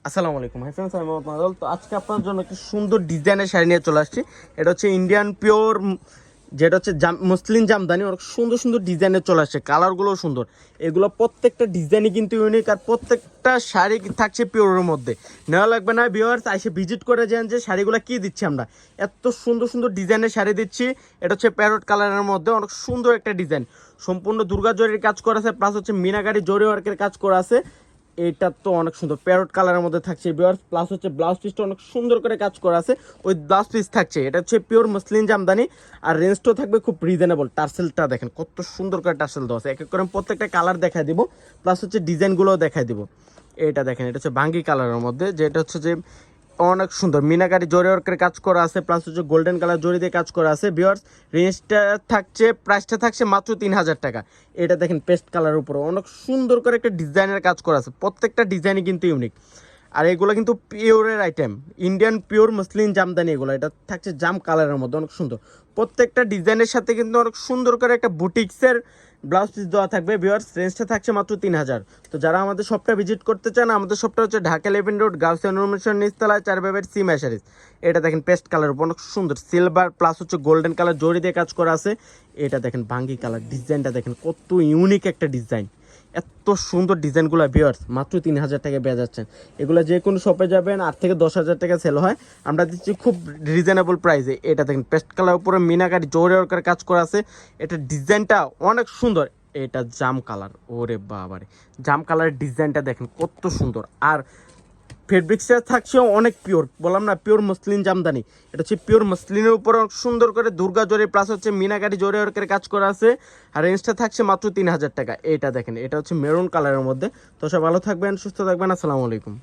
আসসালামু আলাইকুম hi friends, আমি মোহাম্মদ মাদল। তো আজকে আপনার জন্য একটা সুন্দর ডিজাইনের শাড়ি নিয়ে চলে আসছি। এটা হচ্ছে ইন্ডিয়ান পিওর, যেটা হচ্ছে মুসলিম জামদানি। অনেক সুন্দর সুন্দর ডিজাইনে চলে আসছে, কালারগুলোও সুন্দর। এগুলো প্রত্যেকটা ডিজাইনই কিন্তু ইউনিক, আর প্রত্যেকটা শাড়ি থাকছে পিওরের মধ্যে। নেওয়া লাগবে না ভিউয়ার্স, এসে ভিজিট করে যান যে শাড়িগুলো কী দিচ্ছি আমরা। এত সুন্দর সুন্দর ডিজাইনের শাড়ি দিচ্ছি। এটা হচ্ছে প্যারট কালারের মধ্যে অনেক সুন্দর একটা ডিজাইন, সম্পূর্ণ দুর্গা জরির কাজ করা আছে, প্লাস হচ্ছে মিনাকারি জরি ওয়ার্কের কাজ করা আছে। এটা তো অনেক সুন্দর প্যারট কালারের মধ্যে থাকছে ভিউয়ার্স, প্লাস হচ্ছে ব্লাউজ পিসটা অনেক সুন্দর করে কাজ করা আছে, ওই ব্লাউজ পিস থাকছে। এটা হচ্ছে পিওর মুসলিম জামদানি, আর রেঞ্জটাও থাকবে খুব রিজনেবল। টার্সেলটা দেখেন কত সুন্দর করে টার্সেল দেওয়া আছে, এক এক করে প্রত্যেকটা কালার দেখাই দিব, প্লাস হচ্ছে ডিজাইনগুলোও দেখাই দিব। এটা দেখেন, এটা হচ্ছে বাঙ্গি কালারের মধ্যে, যেটা হচ্ছে যে অনেক সুন্দর মিনাকারি জরি ওয়ার্কের কাজ করা আছে, প্লাস হচ্ছে গোল্ডেন কালার জরি দিয়ে কাজ করা আছে ভিউয়ার্স। রেঞ্জটা থাকছে, প্রাইসটা থাকছে মাত্র 3000 টাকা। এটা দেখেন পেস্ট কালারের উপরে অনেক সুন্দর করে একটা ডিজাইনের কাজ করা আছে, প্রত্যেকটা ডিজাইনই কিন্তু ইউনিক। আর এগুলো কিন্তু পিওরের item, Indian pure Muslim Jamdani এগুলো। এটা থাকছে জাম কালারের মধ্যে অনেক সুন্দর, প্রত্যেকটা ডিজাইনের সাথে কিন্তু অনেক সুন্দর করে একটা বুটিক্সের ব্লাউজ পিস দেওয়া থাকবে ভিউয়ার্স। রেঞ্জটা থাকছে মাত্র 3000। তো যারা আমাদের শপটা ভিজিট করতে চান, আমাদের শপটা হচ্ছে ঢাকা 11 রোড, গার্লস ইনফরমেশন নিচতলায়, 4 সি ম্যাশারিজ। এটা দেখেন পেস্ট কালার উপর অনেক সুন্দর সিলভার প্লাস হচ্ছে গোল্ডেন কালার জড়ি দিয়ে কাজ করা আছে। এটা দেখেন ভাঙ্গি কালার, ডিজাইনটা দেখেন কত ইউনিক একটা ডিজাইন। এত সুন্দর ডিজাইনগুলো ভিউয়ার্স মাত্র 3000 টাকায় পেয়ে যাচ্ছেন। এগুলো যে কোনো শপে যাবেন 8 থেকে 10,000 টাকা সেল হয়, আমরা দিচ্ছি খুব রিজনেবল প্রাইসে। এটা দেখেন পেস্ট কালার উপরে মিনাকারি জোরে ওরকার কাজ করা আছে, এটা ডিজাইনটা অনেক সুন্দর। এটা জাম কালার, ওরে বাবারে, জাম কালারের ডিজাইনটা দেখেন কত সুন্দর। আর ফেব্রিক্সটা থাকছে অনেক পিওর, বললাম না পিওর মুসলিম জামদানি। এটা হচ্ছে পিওর মুসলিমের উপর অনেক সুন্দর করে দুর্গা জরি প্লাস হচ্ছে মিনাকারি জরি ওয়ার্কের কাজ করা আছে, আর রেঞ্জটা থাকছে মাত্র 3000 টাকা। এটা দেখেন, এটা হচ্ছে মেরুন কালারের মধ্যে। তো সব ভালো থাকবেন, সুস্থ থাকবেন, আসসালামু আলাইকুম।